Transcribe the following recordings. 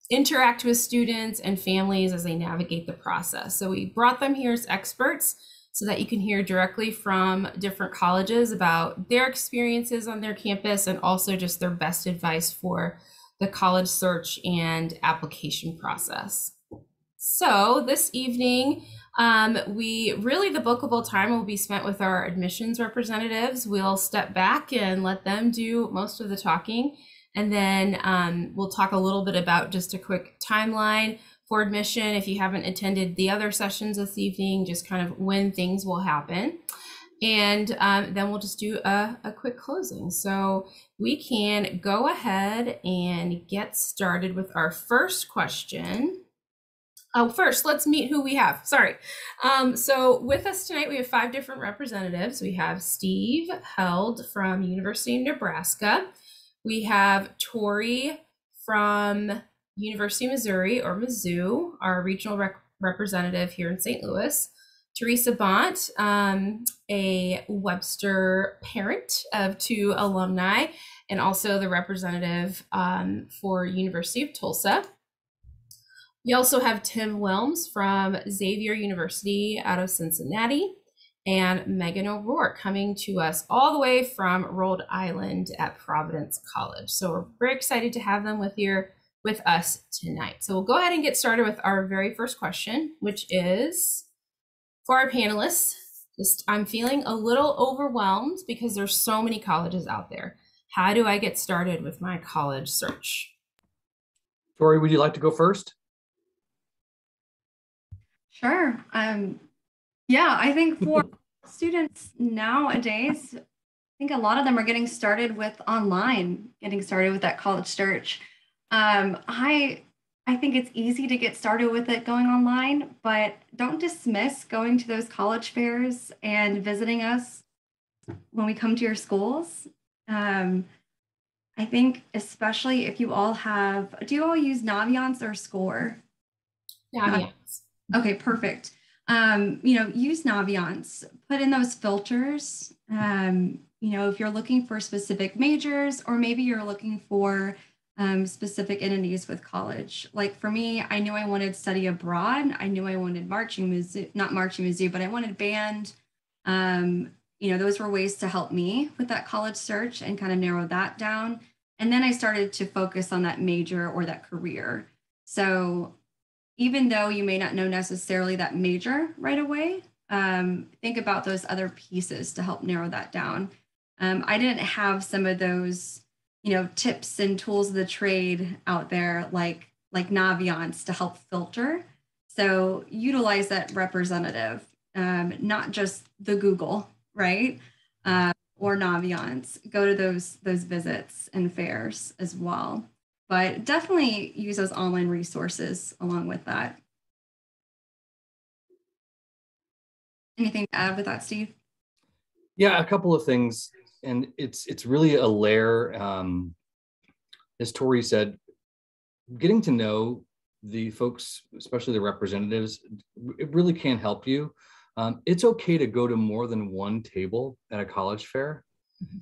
interact with students and families as they navigate the process. So we brought them here as experts so that you can hear directly from different colleges about their experiences on their campus and also just their best advice for the college search and application process. So this evening, the bookable time will be spent with our admissions representatives. We'll step back and let them do most of the talking. And then we'll talk a little bit about just a quick timeline for admission. If you haven't attended the other sessions this evening, just kind of when things will happen. And then we'll just do a quick closing. So we can go ahead and get started with our first question. Oh, first, let's meet who we have. Sorry. So with us tonight, we have 5 different representatives. We have Steve Held from University of Nebraska. We have Tori from University of Missouri, or Mizzou, our regional representative here in St. Louis. Teresa Bont, a Webster parent of 2 alumni, and also the representative for University of Tulsa. We also have Tim Wilms from Xavier University out of Cincinnati, and Megan O'Rourke coming to us all the way from Rhode Island at Providence College. So we're very excited to have them with us tonight. So we'll go ahead and get started with our very first question, which is for our panelists. I'm feeling a little overwhelmed because there's so many colleges out there. How do I get started with my college search? Tori, would you like to go first? Sure. Yeah, I think for students nowadays, I think a lot of them are getting started with online, getting started with that college search. I think it's easy to get started with it going online, but don't dismiss going to those college fairs and visiting us when we come to your schools. I think especially if you all have, do you all use Naviance or Score? Naviance. Okay, perfect. Use Naviance, put in those filters. If you're looking for specific majors, or maybe you're looking for specific entities with college. Like for me, I knew I wanted study abroad. I knew I wanted not marching Mizzou, but I wanted band. Those were ways to help me with that college search and kind of narrow that down. And then I started to focus on that major or that career. So even though you may not know necessarily that major right away, think about those other pieces to help narrow that down. I didn't have some of those, tips and tools of the trade out there like Naviance to help filter. So utilize that representative, not just the Google, right? Or Naviance. Go to those visits and fairs as well. But definitely use those online resources along with that. Anything to add with that, Steve? Yeah, a couple of things. And it's really a layer, as Tori said, getting to know the folks, especially the representatives, it really can help you. It's okay to go to more than one table at a college fair.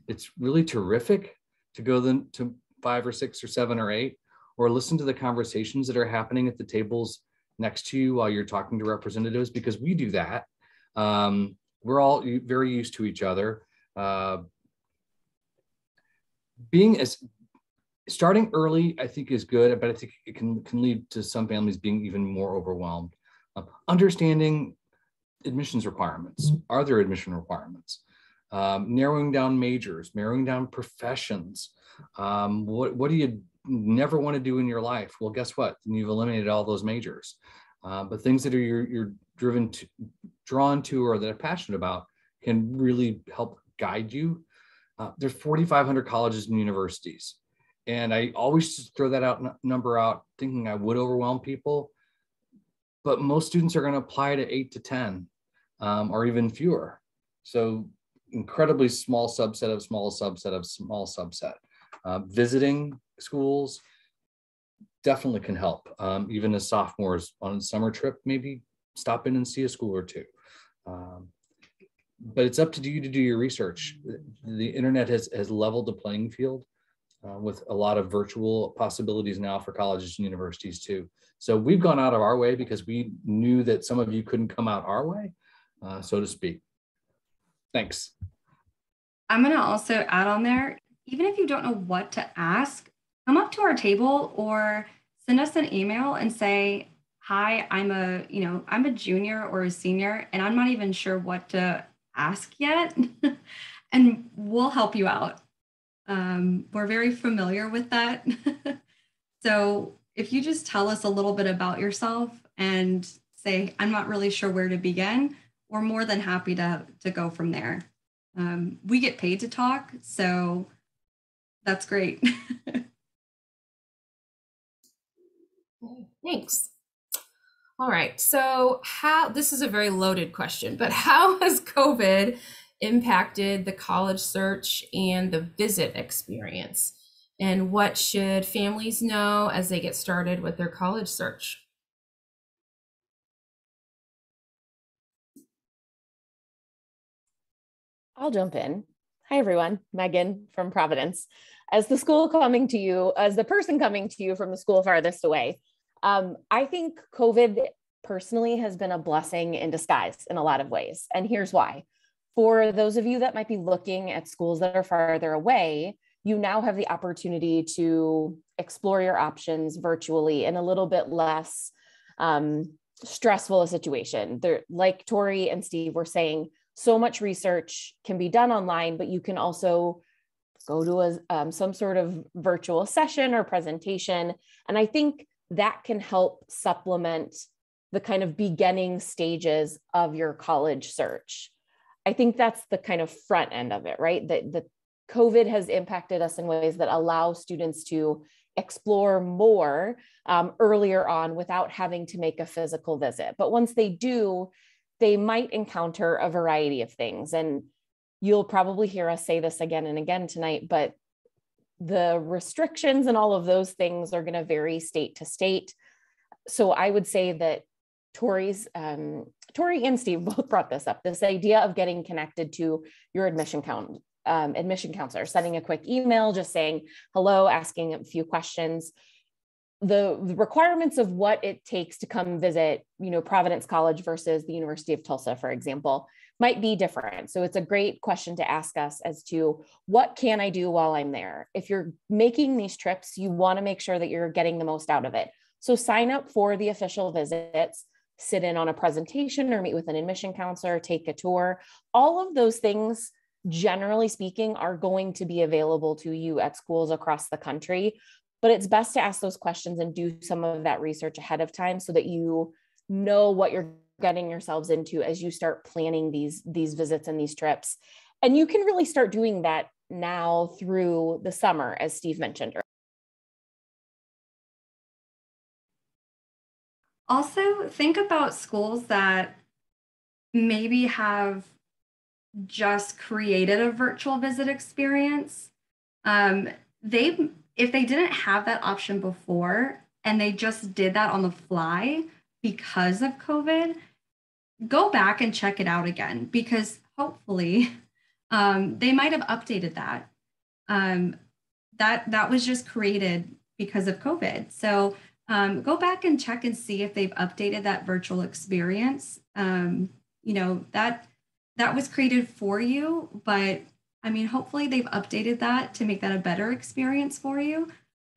It's really terrific to go to 5 or 6 or 7 or 8, or listen to the conversations that are happening at the tables next to you while you're talking to representatives, because we do that. We're all very used to each other. Starting early, I think, is good, but I think it can lead to some families being even more overwhelmed. Understanding admissions requirements. Are there admission requirements? Narrowing down majors, narrowing down professions. What do you never want to do in your life? Well, guess what? You've eliminated all those majors. But things that you're drawn to, or that are passionate about, can really help guide you. There's 4,500 colleges and universities. And I always just throw that number out thinking I would overwhelm people. But most students are going to apply to 8 to 10 or even fewer. So incredibly small subset of small subset of small subset. Visiting schools definitely can help. Even as sophomores on a summer trip, maybe stop in and see a school or two. But it's up to you to do your research. The internet has leveled the playing field. with a lot of virtual possibilities now for colleges and universities too. So we've gone out of our way because we knew that some of you couldn't come out our way, so to speak. Thanks. I'm going to also add on there, even if you don't know what to ask, come up to our table or send us an email and say, hi, I'm a junior or a senior, and I'm not even sure what to ask yet. And we'll help you out. We're very familiar with that. So if you just tell us a little bit about yourself and say, I'm not really sure where to begin, we're more than happy to go from there. We get paid to talk, so that's great. Thanks. All right, so this is a very loaded question, but how has COVID impacted the college search and the visit experience? And what should families know as they get started with their college search? I'll jump in. Hi, everyone. Megan from Providence. As the person coming to you from the school farthest away, I think COVID personally has been a blessing in disguise in a lot of ways. And here's why. For those of you that might be looking at schools that are farther away, you now have the opportunity to explore your options virtually in a little bit less stressful a situation. Like Tori and Steve were saying, so much research can be done online, but you can also go to some sort of virtual session or presentation. And I think that can help supplement the kind of beginning stages of your college search. I think that's the kind of front end of it, right? That COVID has impacted us in ways that allow students to explore more earlier on without having to make a physical visit. But once they do, they might encounter a variety of things. And you'll probably hear us say this again and again tonight, but the restrictions and all of those things are going to vary state to state. So I would say that Tori and Steve both brought this up, this idea of getting connected to your admission counselor, sending a quick email, just saying hello, asking a few questions. The requirements of what it takes to come visit, Providence College versus the University of Tulsa, for example, might be different. So it's a great question to ask us as to what can I do while I'm there? If you're making these trips, you want to make sure that you're getting the most out of it. So sign up for the official visits, sit in on a presentation or meet with an admission counselor, take a tour. All of those things, generally speaking, are going to be available to you at schools across the country. But it's best to ask those questions and do some of that research ahead of time so that you know what you're getting yourselves into as you start planning these visits and these trips. And you can really start doing that now through the summer, as Steve mentioned. Also, think about schools that maybe have just created a virtual visit experience. If they didn't have that option before and they just did that on the fly because of COVID, go back and check it out again, because hopefully they might have updated that. That was just created because of COVID. So go back and check and see if they've updated that virtual experience. That was created for you, but hopefully they've updated that to make that a better experience for you.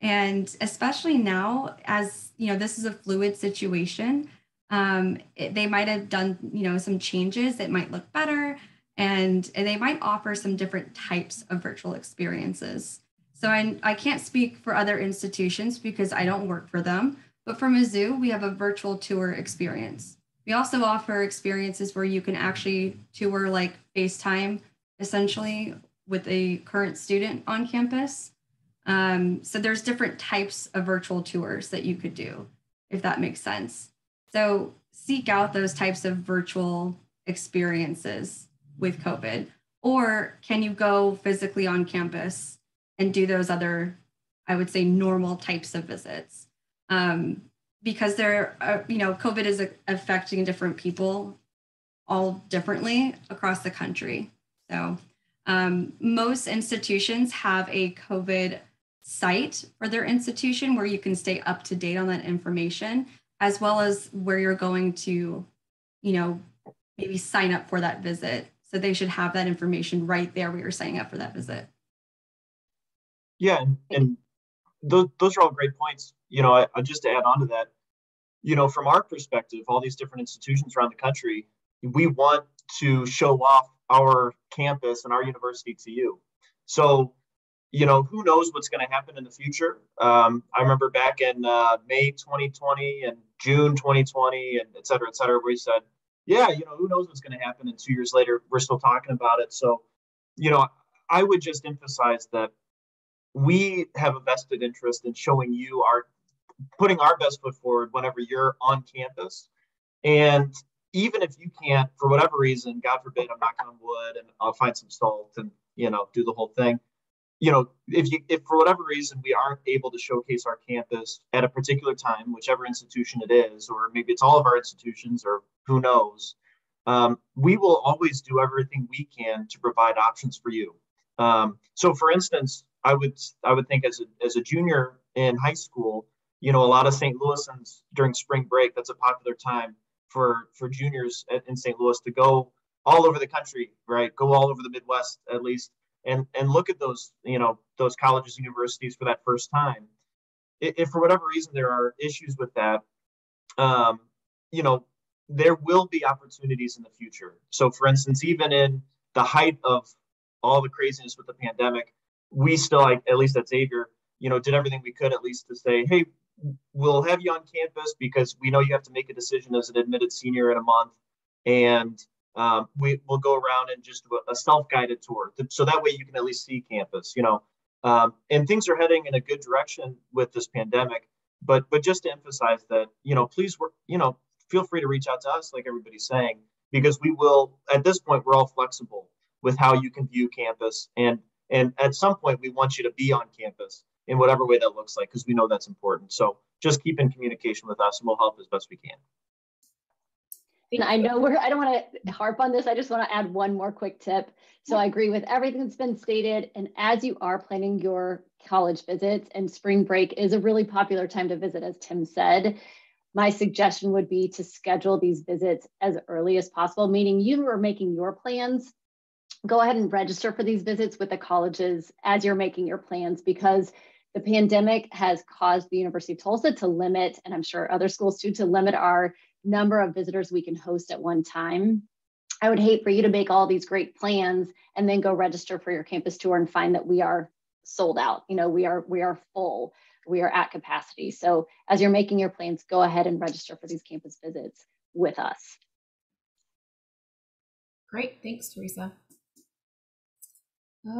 And especially now, as this is a fluid situation, they might have done, some changes that might look better, and they might offer some different types of virtual experiences. So I can't speak for other institutions because I don't work for them, but for Mizzou, we have a virtual tour experience. We also offer experiences where you can actually tour like FaceTime, essentially, with a current student on campus. So there's different types of virtual tours that you could do, if that makes sense. So seek out those types of virtual experiences with COVID. Or can you go physically on campus and do those other, I would say, normal types of visits? Because COVID is affecting different people all differently across the country. So most institutions have a COVID site for their institution where you can stay up to date on that information, as well as where you're going to, maybe sign up for that visit. So they should have that information right there where you're signing up for that visit. Yeah, and those are all great points. Just to add on to that, from our perspective, all these different institutions around the country, we want to show off our campus and our university to you. So, who knows what's going to happen in the future? I remember back in May 2020 and June 2020 and et cetera, we said, yeah, who knows what's going to happen? And 2 years later, we're still talking about it. So, I would just emphasize that we have a vested interest in showing you putting our best foot forward whenever you're on campus. And even if you can't, for whatever reason, God forbid, I'm knocking on wood and I'll find some salt and, do the whole thing. If for whatever reason we aren't able to showcase our campus at a particular time, whichever institution it is, or maybe it's all of our institutions, or who knows, we will always do everything we can to provide options for you. So, for instance, I would think as a junior in high school, a lot of St. Louisans during spring break, that's a popular time for juniors in St. Louis to go all over the country, right? Go all over the Midwest at least, and look at those colleges and universities for that first time. If for whatever reason there are issues with that, there will be opportunities in the future. So, for instance, even in the height of all the craziness with the pandemic, we still, at least at Xavier, did everything we could at least to say, hey, we'll have you on campus because we know you have to make a decision as an admitted senior in a month. And we'll go around and just do a self-guided tour. So that way you can at least see campus, and things are heading in a good direction with this pandemic. But just to emphasize that, please work, feel free to reach out to us, like everybody's saying, because we will, at this point, we're all flexible with how you can view campus. And at some point, we want you to be on campus in whatever way that looks like, because we know that's important. So just keep in communication with us and we'll help as best we can. And I know I don't want to harp on this. I just want to add one more quick tip. So I agree with everything that's been stated. And as you are planning your college visits, and spring break is a really popular time to visit, as Tim said, my suggestion would be to schedule these visits as early as possible, meaning you are making your plans. Go ahead and register for these visits with the colleges as you're making your plans, because the pandemic has caused the University of Tulsa to limit, and I'm sure other schools too, to limit our number of visitors we can host at one time. I would hate for you to make all these great plans and then go register for your campus tour and find that we are sold out. We are full, we are at capacity. So as you're making your plans, go ahead and register for these campus visits with us. Great, thanks, Teresa.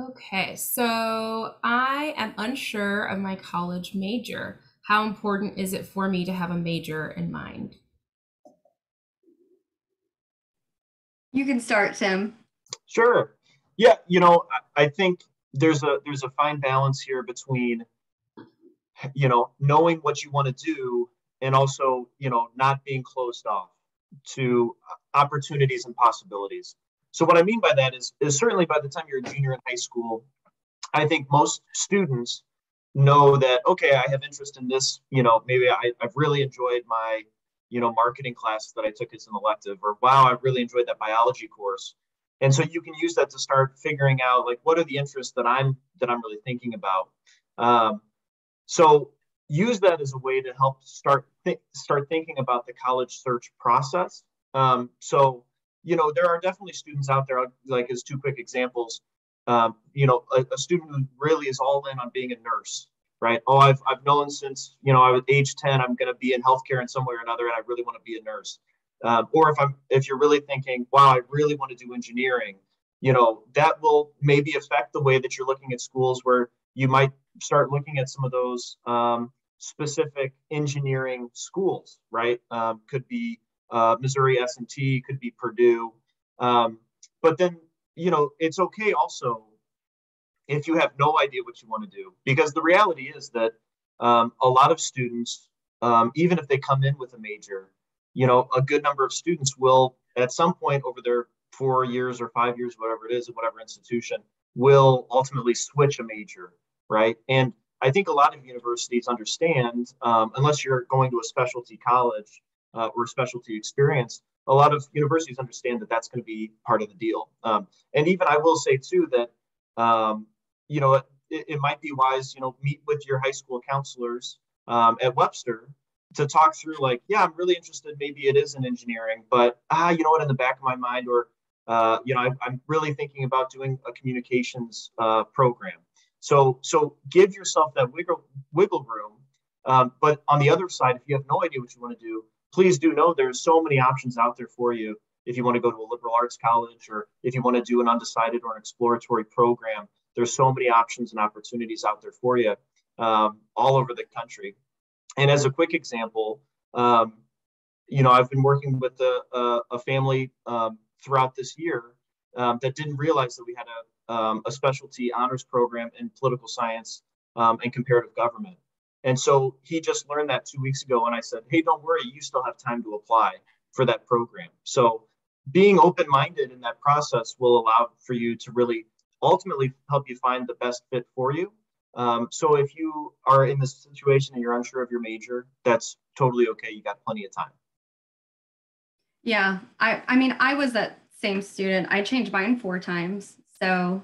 Okay, so I am unsure of my college major. How important is it for me to have a major in mind? You can start, Tim. Sure. Yeah, I think there's a fine balance here between, knowing what you want to do and also, not being closed off to opportunities and possibilities. So what I mean by that is certainly by the time you're a junior in high school, I think most students know that, okay, I have interest in this, maybe I've really enjoyed my, marketing class that I took as an elective, or wow, I've really enjoyed that biology course. And so you can use that to start figuring out, like, what are the interests that I'm really thinking about. So use that as a way to help start thinking about the college search process. So there are definitely students out there, like as two quick examples, a student who really is all in on being a nurse, right? Oh, I've known since, I was age 10, I'm going to be in healthcare in some way or another, and I really want to be a nurse. Or if you're really thinking, wow, I really want to do engineering, that will maybe affect the way that you're looking at schools, where you might start looking at some of those specific engineering schools, right? Could be Missouri S&T, could be Purdue. But then, it's okay also if you have no idea what you want to do, because the reality is that a lot of students, even if they come in with a major, a good number of students will at some point over their 4 years or 5 years, whatever it is, at whatever institution, will ultimately switch a major, right? And I think a lot of universities understand, unless you're going to a specialty college or a specialty experience, a lot of universities understand that that's going to be part of the deal. And even I will say too that, you know, it might be wise, you know, meet with your high school counselors at Webster to talk through like, yeah, I'm really interested. Maybe it is in engineering, but you know what, in the back of my mind, or you know, I'm really thinking about doing a communications program. So give yourself that wiggle room. But on the other side, if you have no idea what you want to do, please do know there's so many options out there for you. If you want to go to a liberal arts college, or if you want to do an undecided or an exploratory program, there's so many options and opportunities out there for you all over the country. And as a quick example, you know, I've been working with a family throughout this year that didn't realize that we had a specialty honors program in political science and comparative government. And so he just learned that 2 weeks ago. And I said, hey, don't worry, you still have time to apply for that program. So being open-minded in that process will allow for you to really ultimately help you find the best fit for you. So if you are in this situation and you're unsure of your major, that's totally okay. You got plenty of time. Yeah, I mean, I was that same student. I changed mine 4 times. So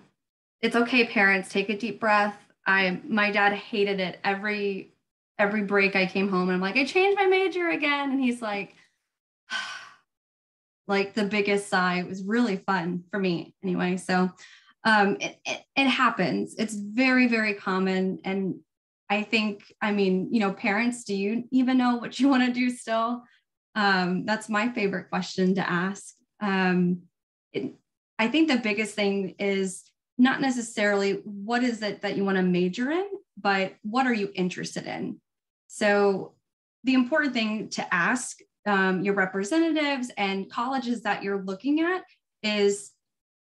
it's okay, parents, take a deep breath. My dad hated it. Every break I came home and I'm like, I changed my major again. And he's like the biggest sigh. It was really fun for me anyway. So it happens. It's very, very common. And I think, I mean, you know, parents, do you even know what you want to do still? That's my favorite question to ask. I think the biggest thing is not necessarily what is it that you want to major in, but what are you interested in? So the important thing to ask your representatives and colleges that you're looking at is,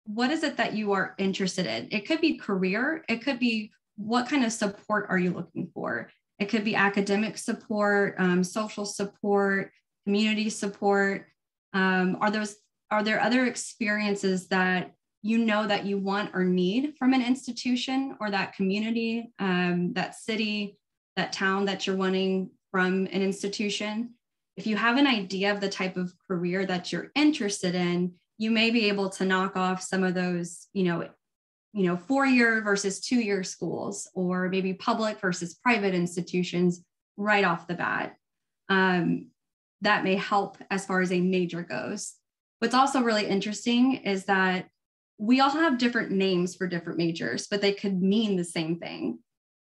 what is it that you are interested in? It could be career. It could be, what kind of support are you looking for? It could be academic support, social support, community support. Are there other experiences that you know that you want or need from an institution or that community, that city, that town that you're wanting from an institution? If you have an idea of the type of career that you're interested in, you may be able to knock off some of those, 4-year versus 2-year schools, or maybe public versus private institutions right off the bat. That may help as far as a major goes. What's also really interesting is that we all have different names for different majors, but they could mean the same thing.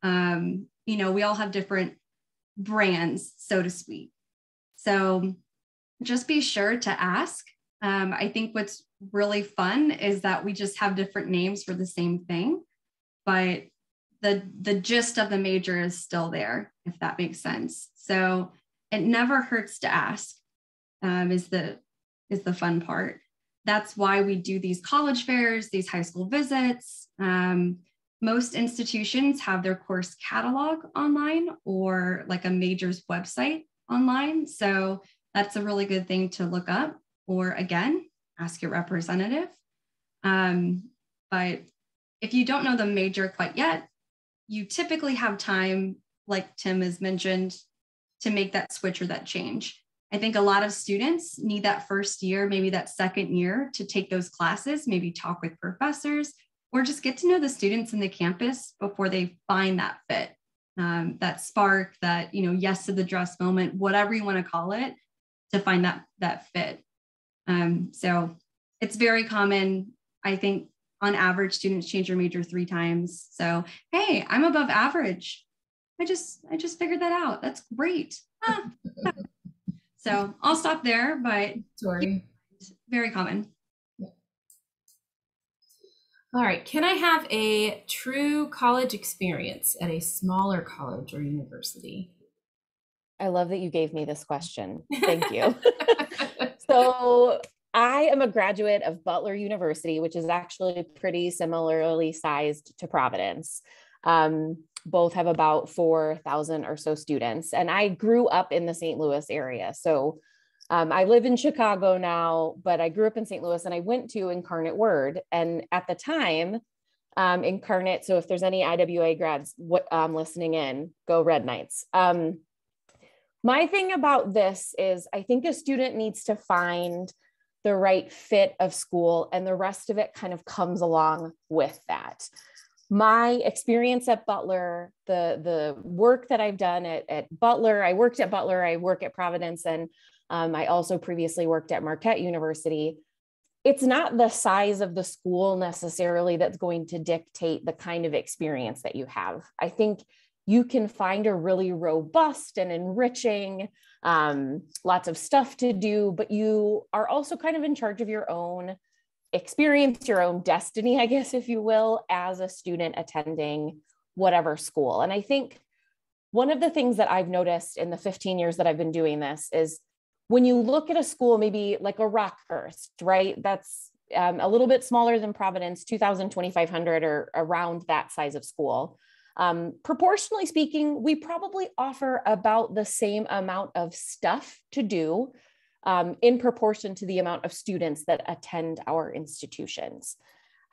We all have different brands, so to speak. So just be sure to ask. I think what's really fun is that we just have different names for the same thing, but the gist of the major is still there, if that makes sense. So it never hurts to ask, is the fun part. That's why we do these college fairs, these high school visits. Most institutions have their course catalog online or like a major's website online. So that's a really good thing to look up, or again, ask your representative. But if you don't know the major quite yet, you typically have time, like Tim has mentioned, to make that switch or that change. I think a lot of students need that first year, maybe that second year, to take those classes, maybe talk with professors, or just get to know the students in the campus before they find that fit, that spark, that, yes to the dress moment, whatever you want to call it, to find that fit. So it's very common. I think on average, students change their major 3 times. So, hey, I'm above average. I just figured that out. That's great. So I'll stop there, but Sorry. Very common. All right. Can I have a true college experience at a smaller college or university? I love that you gave me this question. Thank you. So I am a graduate of Butler University, which is actually pretty similarly sized to Providence. Both have about 4,000 or so students. And I grew up in the St. Louis area. So I live in Chicago now, but I grew up in St. Louis and I went to Incarnate Word. And at the time, Incarnate. So if there's any IWA grads listening in, go Red Knights. My thing about this is I think a student needs to find the right fit of school, and the rest of it kind of comes along with that. My experience at Butler, the work that I've done at Butler, I worked at Butler, I work at Providence, and I also previously worked at Marquette University. It's not the size of the school necessarily that's going to dictate the kind of experience that you have. I think you can find a really robust and enriching, lots of stuff to do, but you are also kind of in charge of your own experience, your own destiny, I guess, if you will, as a student attending whatever school. And I think one of the things that I've noticed in the 15 years that I've been doing this is when you look at a school, maybe like a Rockhurst, right? That's a little bit smaller than Providence, 2,000, 2,500 or around that size of school. Proportionally speaking, we probably offer about the same amount of stuff to do in proportion to the amount of students that attend our institutions.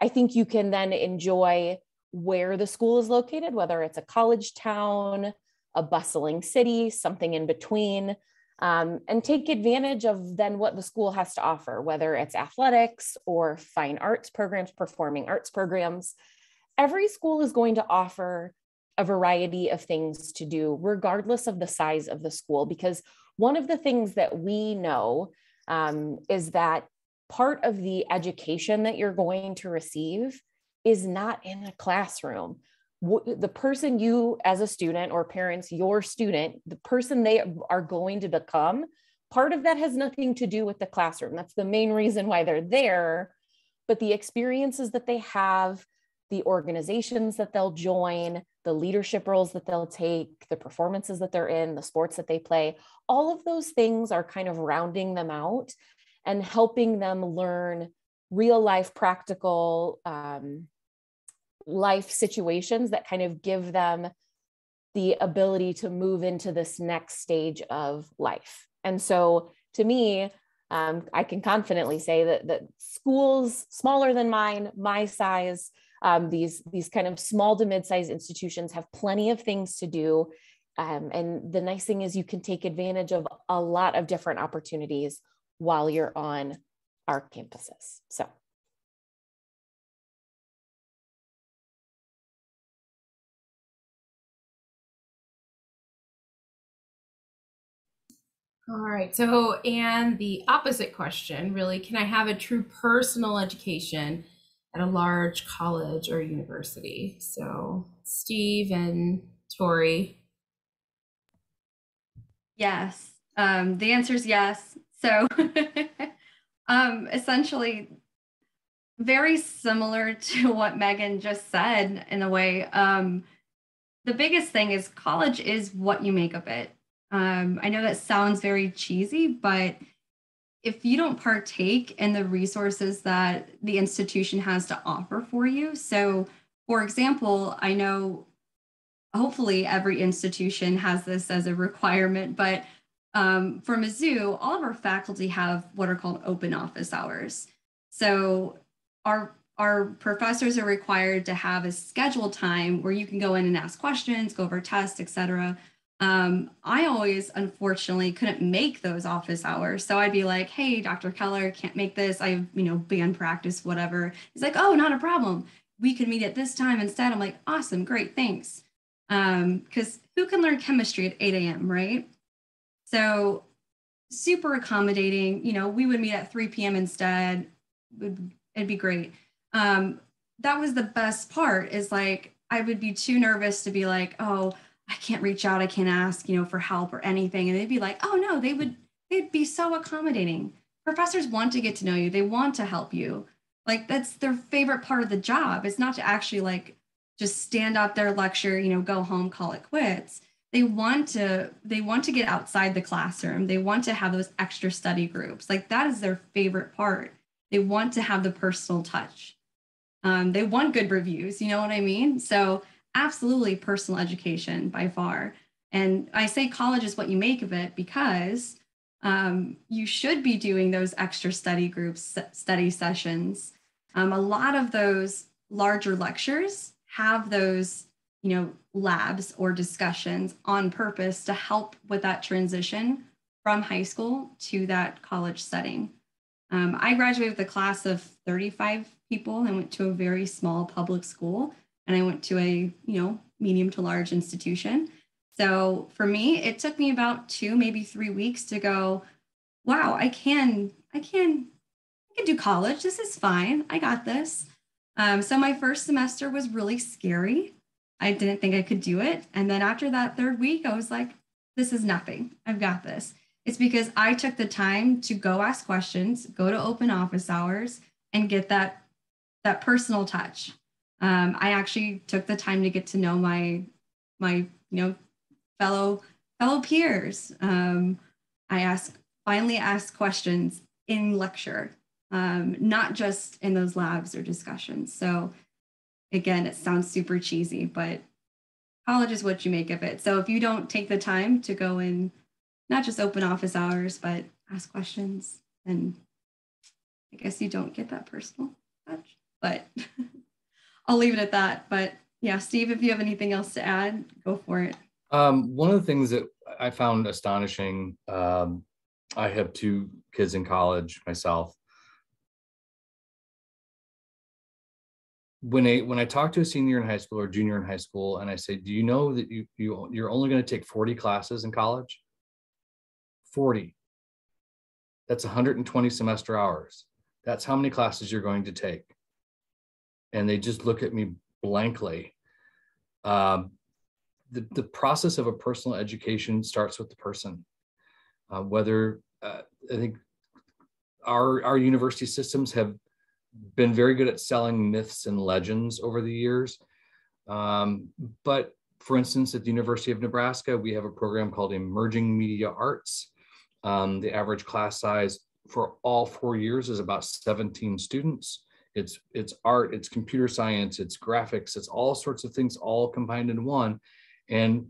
I think you can then enjoy where the school is located, whether it's a college town, a bustling city, something in between, and take advantage of then what the school has to offer, whether it's athletics or fine arts programs, performing arts programs. Every school is going to offer a variety of things to do, regardless of the size of the school, because one of the things that we know is that part of the education that you're going to receive is not in a classroom. The person you, as a student or parents, your student, the person they are going to become, part of that has nothing to do with the classroom. That's the main reason why they're there. But the experiences that they have, the organizations that they'll join, the leadership roles that they'll take, the performances that they're in, the sports that they play, all of those things are kind of rounding them out and helping them learn real life, practical life situations that kind of give them the ability to move into this next stage of life. And so to me, I can confidently say that schools smaller than mine, my size, these kind of small to mid-sized institutions have plenty of things to do. And the nice thing is you can take advantage of a lot of different opportunities while you're on our campuses. So. All right. So, and the opposite question, really, can I have a true personal education at a large college or university? So, Steve and Tori. Yes. The answer is yes. So, essentially, very similar to what Megan just said in a way. The biggest thing is college is what you make of it. I know that sounds very cheesy, but if you don't partake in the resources that the institution has to offer for you, so for example, I know hopefully every institution has this as a requirement, but for Mizzou, all of our faculty have what are called open office hours. So our professors are required to have a scheduled time where you can go in and ask questions, go over tests, etc. I always, unfortunately, couldn't make those office hours. So I'd be like, hey, Dr. Keller, can't make this. I have, band practice, whatever. He's like, oh, not a problem. We can meet at this time instead. I'm like, awesome, great, thanks. Because who can learn chemistry at 8 a.m., right? So super accommodating. We would meet at 3 p.m. instead. It'd be great. That was the best part is like, I would be too nervous to be like, oh, I can't reach out. I can't ask, for help or anything. And they'd be like, oh no, they'd be so accommodating. Professors want to get to know you. They want to help you. Like that's their favorite part of the job. It's not to actually like just stand up their lecture, go home, call it quits. They want to get outside the classroom. They want to have those extra study groups. Like that is their favorite part. They want to have the personal touch. They want good reviews. You know what I mean? So absolutely personal education by far. And I say college is what you make of it because you should be doing those extra study groups, study sessions. A lot of those larger lectures have those, labs or discussions on purpose to help with that transition from high school to that college setting. I graduated with a class of 35 people and went to a very small public school, and I went to a, medium to large institution. So for me, it took me about 2, maybe 3 weeks to go, wow, I can do college. This is fine. I got this. So my first semester was really scary. I didn't think I could do it. And then after that 3rd week, I was like, this is nothing. I've got this. It's because I took the time to go ask questions, go to open office hours, and get that personal touch. I actually took the time to get to know my fellow peers. I finally asked questions in lecture, not just in those labs or discussions. So again, it sounds super cheesy, but college is what you make of it. So if you don't take the time to go in, not just open office hours, but ask questions, then I guess you don't get that personal touch. But I'll leave it at that. But yeah, Steve, if you have anything else to add, go for it. One of the things that I found astonishing, I have 2 kids in college myself. When I talk to a senior in high school or junior in high school, and I say, do you know that you're only going to take 40 classes in college? 40. That's 120 semester hours. That's how many classes you're going to take. And they just look at me blankly. The process of a personal education starts with the person. I think our university systems have been very good at selling myths and legends over the years. But for instance, at the University of Nebraska, we have a program called Emerging Media Arts. The average class size for all 4 years is about 17 students. It's art, it's computer science, it's graphics, it's all sorts of things all combined in one. And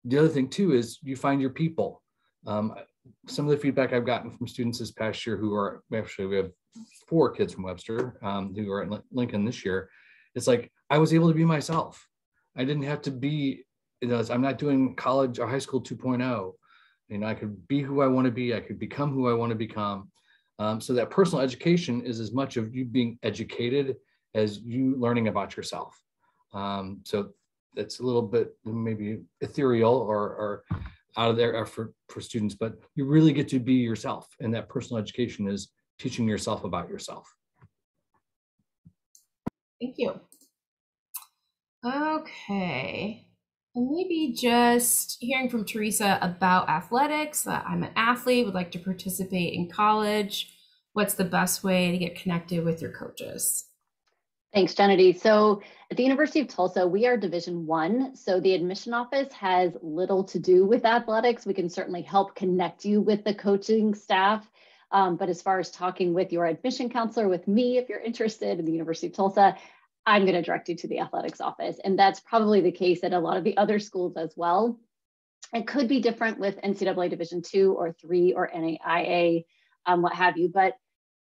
the other thing too is you find your people. Some of the feedback I've gotten from students this past year we have 4 kids from Webster who are at Lincoln this year. It's like, I was able to be myself. I didn't have to be, I'm not doing college or high school 2.0. I could be who I want to be. I could become who I want to become. So that personal education is as much of you being educated as you learning about yourself. So that's a little bit maybe ethereal or out of there for students, but you really get to be yourself. And that personal education is teaching yourself about yourself. Thank you. Okay. And maybe just hearing from Teresa about athletics. I'm an athlete, would like to participate in college. What's the best way to get connected with your coaches? Thanks, Kennedy. So at the University of Tulsa, we are Division I. So the admission office has little to do with athletics. We can certainly help connect you with the coaching staff. But as far as talking with your admission counselor, with me, if you're interested in the University of Tulsa, I'm going to direct you to the athletics office. And that's probably the case at a lot of the other schools as well. It could be different with NCAA Division II or III or NAIA, what have you. But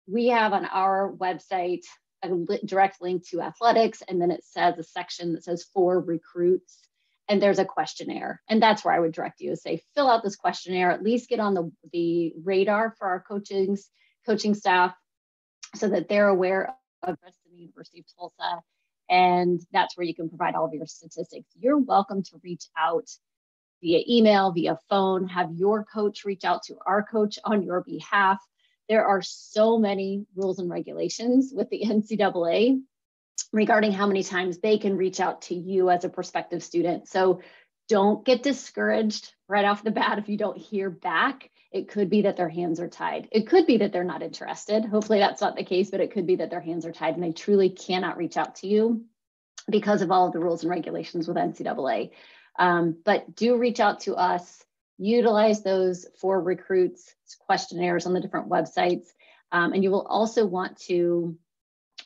we have on our website a direct link to athletics, and then it says a section that says for recruits, and there's a questionnaire. And that's where I would direct you, is say, fill out this questionnaire, at least get on the radar for our coaching staff so that they're aware of the University of Tulsa. And that's where you can provide all of your statistics. You're welcome to reach out via email, via phone, have your coach reach out to our coach on your behalf. There are so many rules and regulations with the NCAA regarding how many times they can reach out to you as a prospective student. So don't get discouraged right off the bat if you don't hear back. It could be that their hands are tied. It could be that they're not interested. Hopefully that's not the case, but it could be that their hands are tied and they truly cannot reach out to you because of all of the rules and regulations with NCAA. But do reach out to us. Utilize those for recruits questionnaires on the different websites. And you will also want to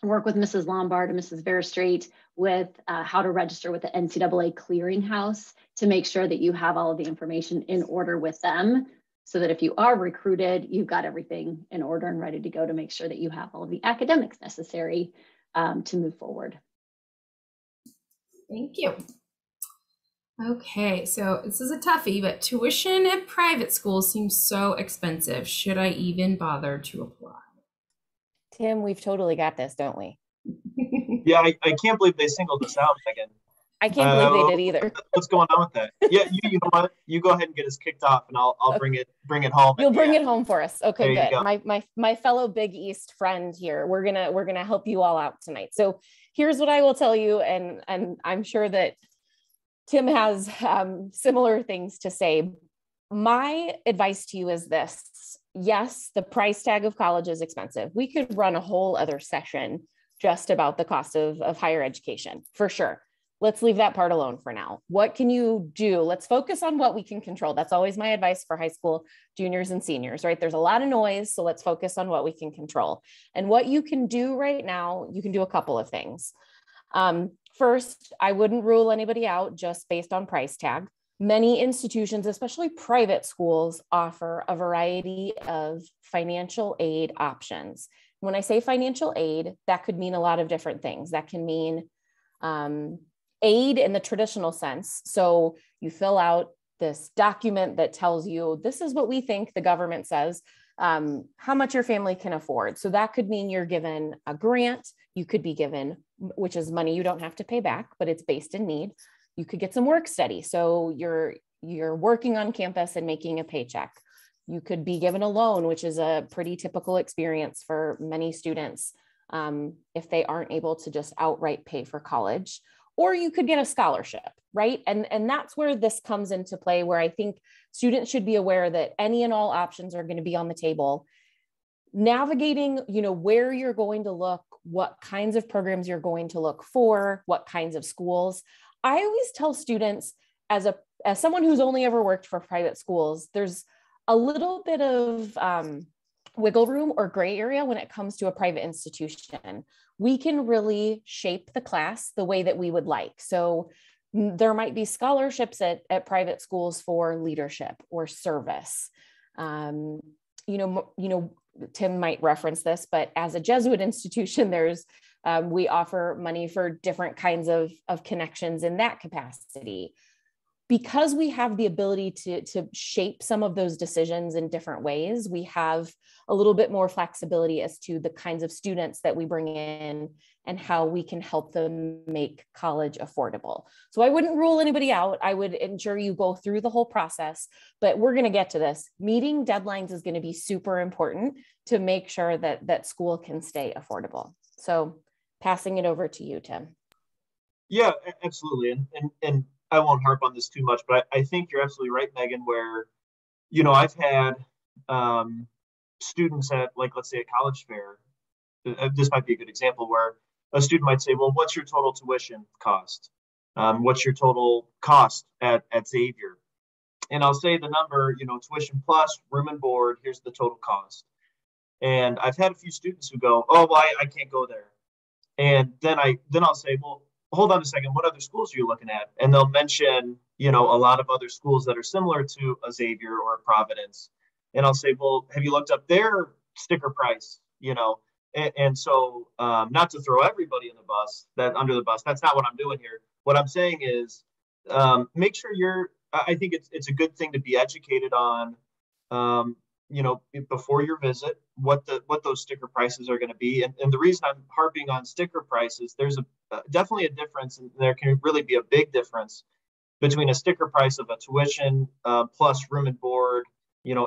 work with Mrs. Lombard and Mrs. Verstraete with how to register with the NCAA clearinghouse to make sure that you have all of the information in order with them, so that if you are recruited, you've got everything in order and ready to go to make sure that you have all of the academics necessary to move forward. Thank you. Okay, so this is a toughie, but tuition at private schools seems so expensive. Should I even bother to apply? Tim, we've totally got this, don't we? Yeah, I can't believe they singled us out, Megan. I can't believe they did either. What's going on with that? Yeah, you know what? You go ahead and get us kicked off, and I'll bring it home. You'll bring it home for us. Okay, There you good. go. My fellow Big East friend here. We're gonna help you all out tonight. So here's what I will tell you, and I'm sure that Tim has similar things to say. My advice to you is this. Yes, the price tag of college is expensive. We could run a whole other session just about the cost of higher education, for sure. Let's leave that part alone for now. What can you do? Let's focus on what we can control. That's always my advice for high school juniors and seniors, right? There's a lot of noise, so let's focus on what we can control. And what you can do right now, you can do a couple of things. First, I wouldn't rule anybody out just based on price tag. Many institutions, especially private schools, offer a variety of financial aid options. When I say financial aid, that could mean a lot of different things. That can mean aid in the traditional sense. So you fill out this document that tells you, this is what we think the government says, how much your family can afford. So that could mean you're given a grant. You could be given, which is money you don't have to pay back, but it's based in need. You could get some work study. So you're working on campus and making a paycheck. You could be given a loan, which is a pretty typical experience for many students if they aren't able to just outright pay for college. Or you could get a scholarship, right? And that's where this comes into play, where I think students should be aware that any and all options are going to be on the table. Navigating, where you're going to look, what kinds of programs you're going to look for, what kinds of schools. I always tell students, as someone who's only ever worked for private schools, there's a little bit of wiggle room or gray area when it comes to a private institution. We can really shape the class the way that we would like. So there might be scholarships at private schools for leadership or service. Tim might reference this, but as a Jesuit institution, we offer money for different kinds of connections in that capacity. Because we have the ability to shape some of those decisions in different ways, we have a little bit more flexibility as to the kinds of students that we bring in and how we can help them make college affordable. So I wouldn't rule anybody out. I would ensure you go through the whole process, but we're going to get to this. Meeting deadlines is going to be super important to make sure that school can stay affordable. So passing it over to you, Tim. Yeah, absolutely. And I won't harp on this too much, but I think you're absolutely right, Megan, where, I've had students at, like, let's say a college fair. This might be a good example where a student might say, well, what's your total tuition cost? What's your total cost at Xavier? And I'll say the number, tuition plus room and board, here's the total cost. And I've had a few students who go, oh, well, I can't go there. And then I'll say, well, hold on a second, what other schools are you looking at? And they'll mention, a lot of other schools that are similar to a Xavier or a Providence. And I'll say, well, have you looked up their sticker price? And so not to throw everybody under the bus, that's not what I'm doing here. What I'm saying is make sure I think it's a good thing to be educated on, before your visit, what those sticker prices are going to be. And the reason I'm harping on sticker prices, there's definitely a difference, and there can really be a big difference between a sticker price of a tuition plus room and board,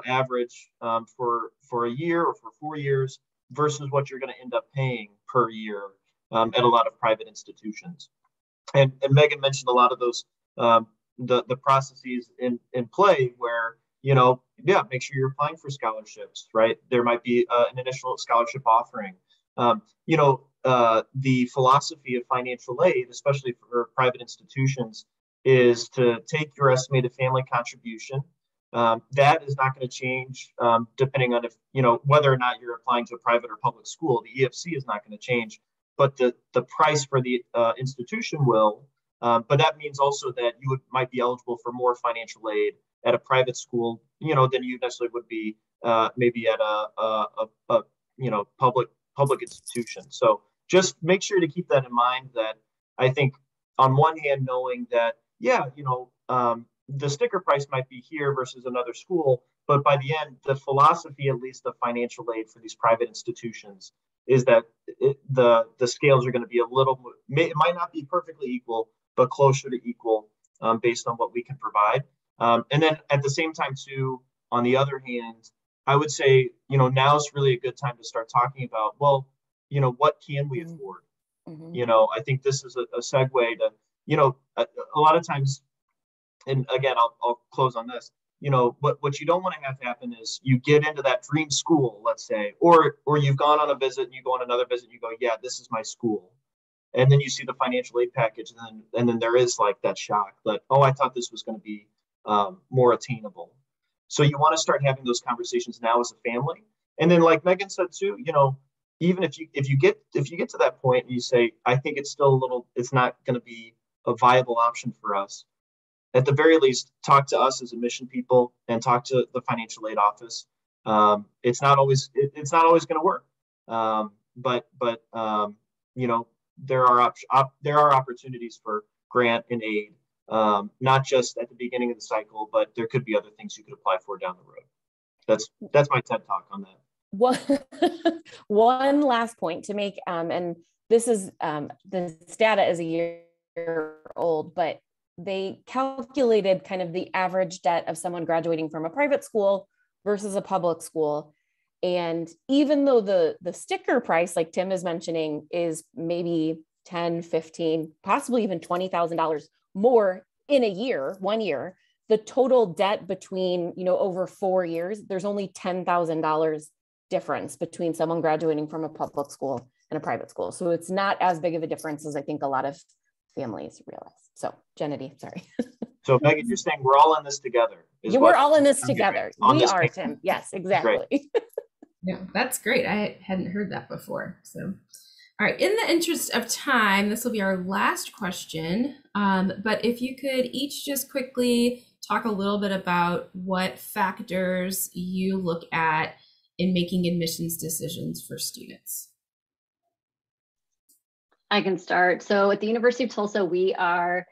average for a year or for 4 years versus what you're going to end up paying per year at a lot of private institutions. And Megan mentioned a lot of those, the processes in play where, make sure you're applying for scholarships, right? There might be an initial scholarship offering. The philosophy of financial aid, especially for private institutions, is to take your estimated family contribution. That is not going to change depending on whether or not you're applying to a private or public school. The EFC is not going to change, but the price for the institution will. But that means also that you might be eligible for more financial aid at a private school, than you necessarily would be maybe at a public institution. So just make sure to keep that in mind, that I think on one hand, knowing that, yeah, the sticker price might be here versus another school, but by the end, the philosophy, at least of financial aid for these private institutions, is that the scales are going to be it might not be perfectly equal, but closer to equal, based on what we can provide. And then at the same time too, on the other hand, I would say, now is really a good time to start talking about, well, what can we afford? Mm-hmm. I think this is a segue to, a lot of times, and again, I'll close on this. What you don't want to have happen is you get into that dream school, let's say, or you've gone on a visit and you go on another visit and you go, yeah, this is my school. And then you see the financial aid package, and then there is like that shock that, oh, I thought this was going to be more attainable. So you want to start having those conversations now as a family. And then, like Megan said too, even if you get to that point and you say, I think it's not going to be a viable option for us, at the very least, talk to us as admission people and talk to the financial aid office. It's not always going to work, but there are opportunities for grant and aid, not just at the beginning of the cycle, but there could be other things you could apply for down the road. That's my TED Talk on that. One last point to make, and this is the data is a year old, but they calculated kind of the average debt of someone graduating from a private school versus a public school. And even though the sticker price, like Tim is mentioning, is maybe 10, 15, possibly even $20,000 more in 1 year, the total debt between, over 4 years, there's only $10,000 difference between someone graduating from a public school and a private school. So it's not as big of a difference as I think a lot of families realize. So Gennady, sorry. So Megan, you're saying we're all in this together. We're all in this together. We are, case. Tim. Yes, exactly. Yeah, that's great. I hadn't heard that before. So, all right, in the interest of time, this will be our last question. But if you could each just quickly talk a little bit about what factors you look at in making admissions decisions for students. I can start. So at the University of Tulsa, we are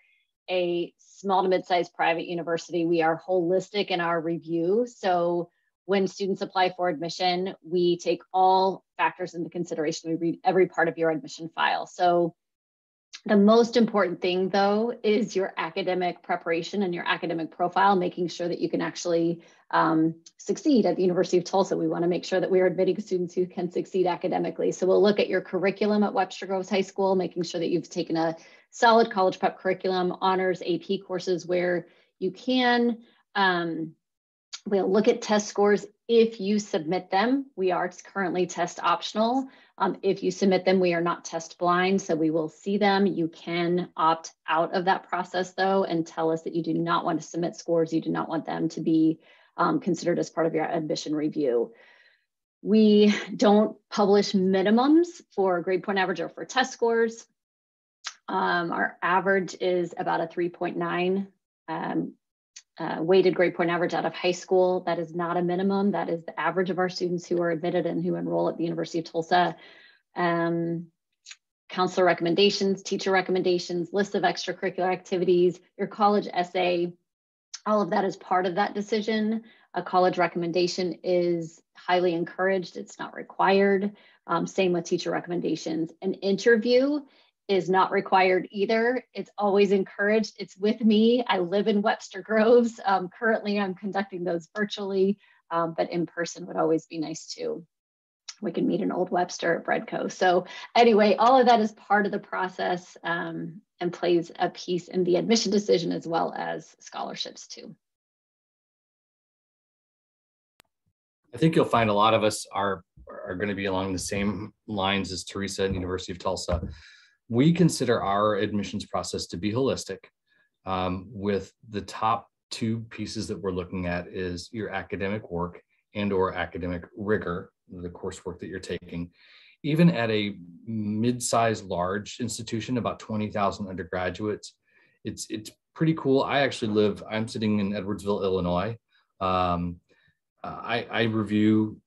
a small to mid-sized private university. We are holistic in our review. So when students apply for admission, we take all factors into consideration. We read every part of your admission file. So the most important thing, though, is your academic preparation and your academic profile, making sure that you can actually succeed at the University of Tulsa. We want to make sure that we are admitting students who can succeed academically. So we'll look at your curriculum at Webster Groves High School, making sure that you've taken a solid college prep curriculum, honors, AP courses where you can. We'll look at test scores if you submit them. We are currently test optional. If you submit them, we are not test blind, so we will see them. You can opt out of that process, though, and tell us that you do not want to submit scores. You do not want them to be considered as part of your admission review. We don't publish minimums for grade point average or for test scores. Our average is about a 3.9 weighted grade point average out of high school. That is not a minimum. That is the average of our students who are admitted and who enroll at the University of Tulsa. Counselor recommendations, teacher recommendations, list of extracurricular activities, your college essay, all of that is part of that decision. A college recommendation is highly encouraged. It's not required. Same with teacher recommendations. An interview is not required either. It's always encouraged. It's with me. I live in Webster Groves. Currently, I'm conducting those virtually, but in person would always be nice too. We can meet in Old Webster at Breadco. So anyway, all of that is part of the process and plays a piece in the admission decision as well as scholarships too. I think you'll find a lot of us are going to be along the same lines as Teresa at University of Tulsa. We consider our admissions process to be holistic, with the top two pieces that we're looking at is your academic work and or academic rigor, the coursework that you're taking. Even at a mid-sized large institution, about 20,000 undergraduates, it's pretty cool. I'm sitting in Edwardsville, Illinois. I review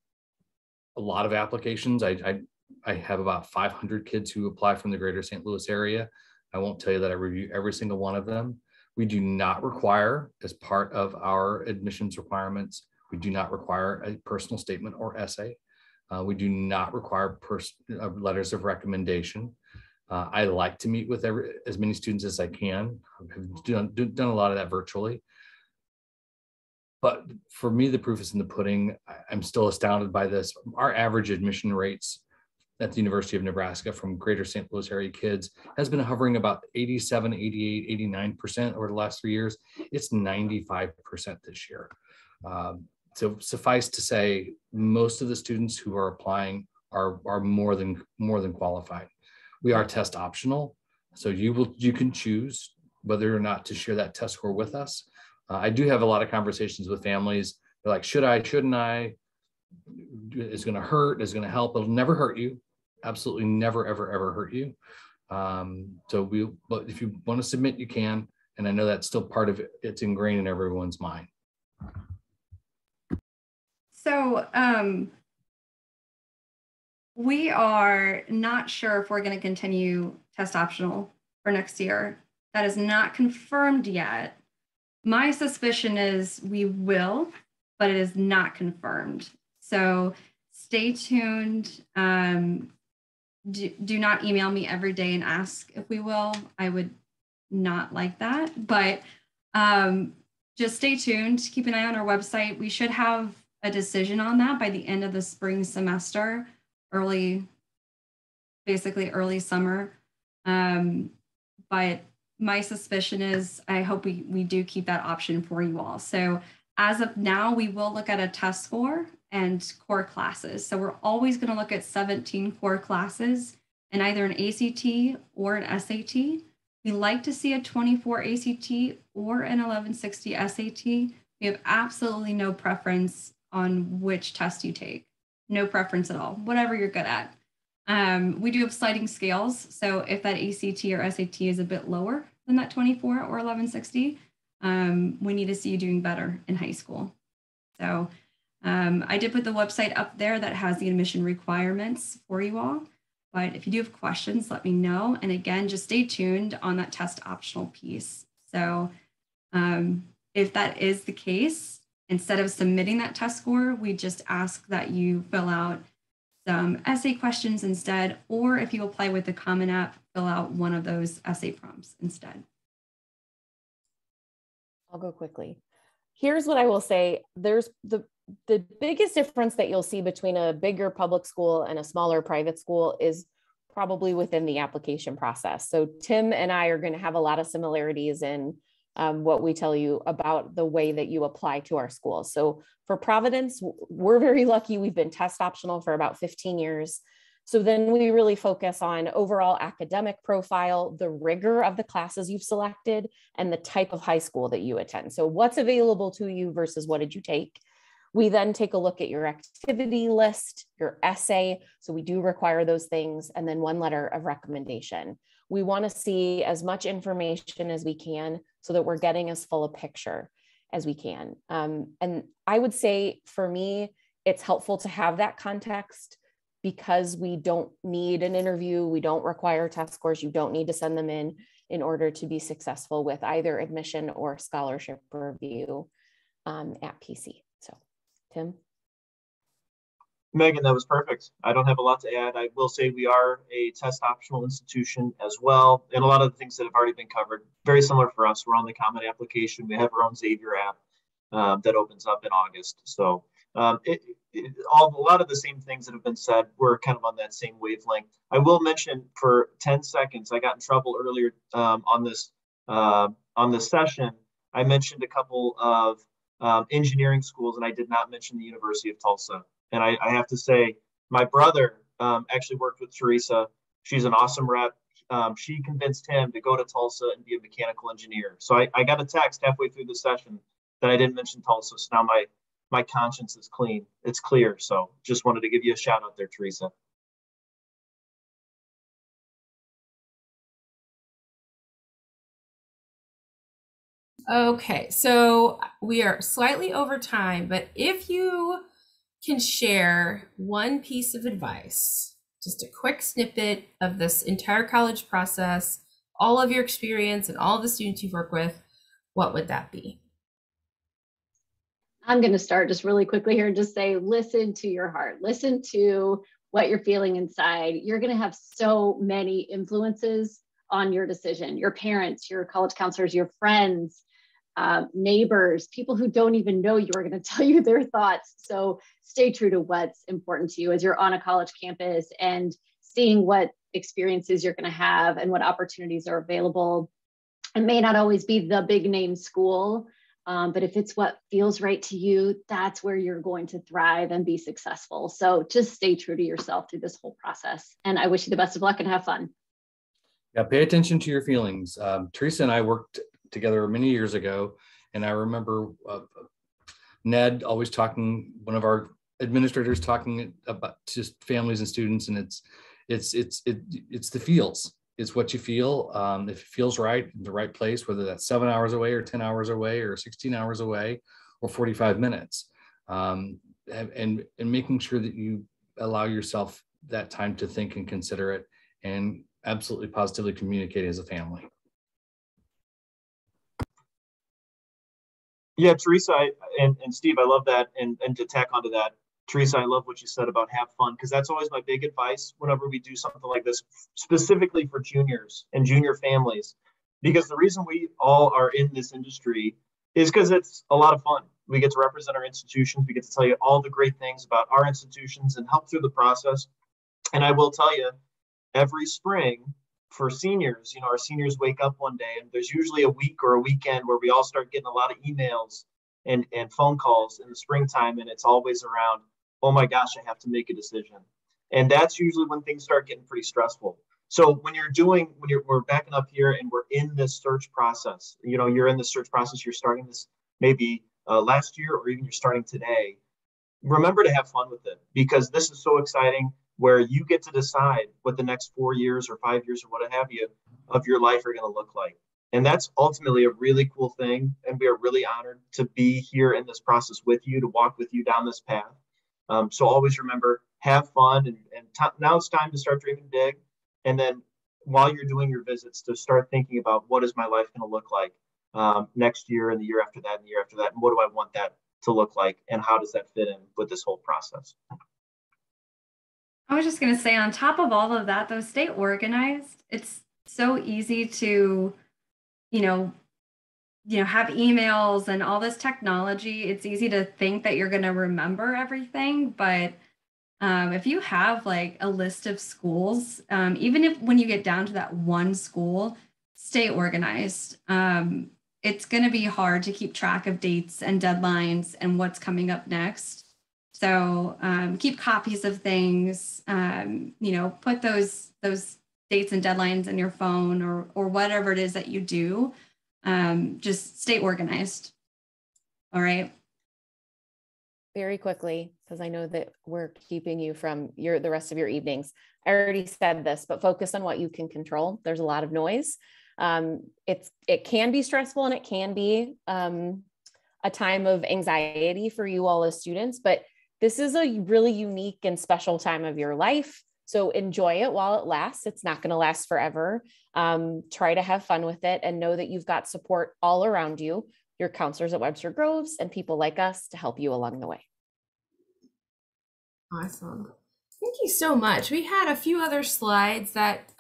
a lot of applications. I I have about 500 kids who apply from the greater St. Louis area. I won't tell you that I review every single one of them. We do not require, as part of our admissions requirements, we do not require a personal statement or essay. We do not require letters of recommendation. I like to meet with as many students as I can. I've done a lot of that virtually. But for me, the proof is in the pudding. I'm still astounded by this. Our average admission rates at the University of Nebraska from greater St. Louis area kids has been hovering about 87, 88, 89% over the last 3 years. It's 95% this year. So suffice to say, most of the students who are applying are more than qualified. We are test optional, so you can choose whether or not to share that test score with us. I do have a lot of conversations with families. They're like, should I, shouldn't I? It's going to hurt, it's going to help. It'll never hurt you. Absolutely never, ever, ever hurt you. But if you want to submit, you can. And I know that's still part of it. It's ingrained in everyone's mind. So we are not sure if we're going to continue test optional for next year. That is not confirmed yet. My suspicion is we will, but it is not confirmed. So stay tuned. Do not email me every day and ask if we will. I would not like that, but just stay tuned. Keep an eye on our website. We should have a decision on that by the end of the spring semester, basically early summer. But my suspicion is I hope we do keep that option for you all. So as of now, we will look at a test score and core classes. So we're always going to look at 17 core classes and either an ACT or an SAT. We like to see a 24 ACT or an 1160 SAT. We have absolutely no preference on which test you take. No preference at all, whatever you're good at. We do have sliding scales. So if that ACT or SAT is a bit lower than that 24 or 1160, we need to see you doing better in high school. So I did put the website up there that has the admission requirements for you all. But if you do have questions, let me know. And again, just stay tuned on that test optional piece. So if that is the case, instead of submitting that test score, we just ask that you fill out some essay questions instead, or if you apply with the Common App, fill out one of those essay prompts instead. I'll go quickly. Here's what I will say. There's the biggest difference that you'll see between a bigger public school and a smaller private school is probably within the application process. So Tim and I are going to have a lot of similarities in what we tell you about the way that you apply to our schools. So for Providence, we're very lucky. We've been test optional for about 15 years. So then we really focus on overall academic profile, the rigor of the classes you've selected, and the type of high school that you attend. So what's available to you versus what did you take? We then take a look at your activity list, your essay. So we do require those things, and then one letter of recommendation. We want to see as much information as we can so that we're getting as full a picture as we can. And I would say for me, it's helpful to have that context because we don't need an interview. We don't require test scores. You don't need to send them in order to be successful with either admission or scholarship review at PC. So, Tim? Megan, that was perfect. I don't have a lot to add. I will say we are a test optional institution as well. And a lot of the things that have already been covered, very similar for us. We're on the Common Application. We have our own Xavier app that opens up in August. So a lot of the same things that have been said, we're kind of on that same wavelength. I will mention for 10 seconds, I got in trouble earlier on this session. I mentioned a couple of engineering schools, and I did not mention the University of Tulsa. And I have to say, my brother actually worked with Teresa. She's an awesome rep. She convinced him to go to Tulsa and be a mechanical engineer. So I got a text halfway through the session that I didn't mention Tulsa. So now my conscience is clean. It's clear. So just wanted to give you a shout out there, Teresa. Okay, so we are slightly over time, but if you can share one piece of advice just a quick snippet of this entire college process, all of your experience and all of the students you've worked with, what would that be? I'm going to start just really quickly here and just say, listen to your heart, listen to what you're feeling inside. You're going to have so many influences on your decision, your parents, your college counselors, your friends, neighbors, people who don't even know you are going to tell you their thoughts. So stay true to what's important to you as you're on a college campus and seeing what experiences you're going to have and what opportunities are available. It may not always be the big name school, but if it's what feels right to you, that's where you're going to thrive and be successful. So just stay true to yourself through this whole process. And I wish you the best of luck and have fun. Yeah, pay attention to your feelings. Teresa and I worked together many years ago, and I remember Ned always talking, one of our administrators talking about just families and students, and it's the feels. It's what you feel. If it feels right in the right place, whether that's 7 hours away or 10 hours away or 16 hours away or 45 minutes, and making sure that you allow yourself that time to think and consider it, and absolutely positively communicate as a family. Yeah, Teresa and Steve, I love that. And to tack onto that, Teresa, I love what you said about have fun, because that's always my big advice whenever we do something like this, specifically for juniors and junior families. Because the reason we all are in this industry is because it's a lot of fun. We get to represent our institutions. We get to tell you all the great things about our institutions and help through the process. And I will tell you, every spring for seniors, our seniors wake up one day and there's usually a week or a weekend where we all start getting a lot of emails and phone calls in the springtime. And it's always around, oh my gosh, I have to make a decision. And that's usually when things start getting pretty stressful. So when we're backing up here and we're in this search process, you're in the search process, you're starting this maybe last year, or even you're starting today, remember to have fun with it, because this is so exciting, where you get to decide what the next 4 years or 5 years or what have you of your life are going to look like. And that's ultimately a really cool thing. And we are really honored to be here in this process with you, to walk with you down this path. So always remember, have fun. And now it's time to start dreaming big. And then while you're doing your visits, to start thinking about, what is my life going to look like next year and the year after that and the year after that? And what do I want that to look like? And how does that fit in with this whole process? I was just going to say, on top of all of that, though, stay organized. It's so easy to, have emails and all this technology. It's easy to think that you're going to remember everything. But if you have like a list of schools, even if when you get down to that one school, stay organized. It's going to be hard to keep track of dates and deadlines and what's coming up next. So keep copies of things, put those dates and deadlines in your phone or whatever it is that you do. Just stay organized. All right. Very quickly, because I know that we're keeping you from the rest of your evenings. I already said this, but focus on what you can control. There's a lot of noise. It can be stressful, and it can be a time of anxiety for you all as students, but this is a really unique and special time of your life. So enjoy it while it lasts. It's not going to last forever. Try to have fun with it, and know that you've got support all around you, your counselors at Webster Groves and people like us to help you along the way. Awesome. Thank you so much. We had a few other slides that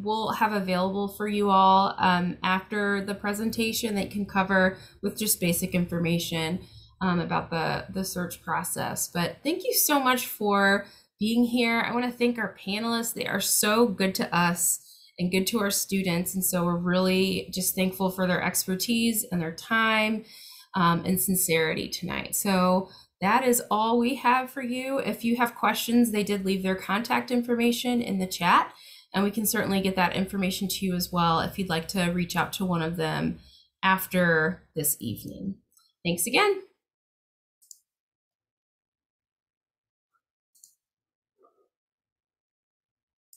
we'll have available for you all after the presentation that you can cover with just basic information about the search process. But thank you so much for being here. I want to thank our panelists. They are so good to us and good to our students. And so we're really just thankful for their expertise and their time and sincerity tonight. So that is all we have for you. If you have questions, they did leave their contact information in the chat, and we can certainly get that information to you as well if you'd like to reach out to one of them after this evening. Thanks again.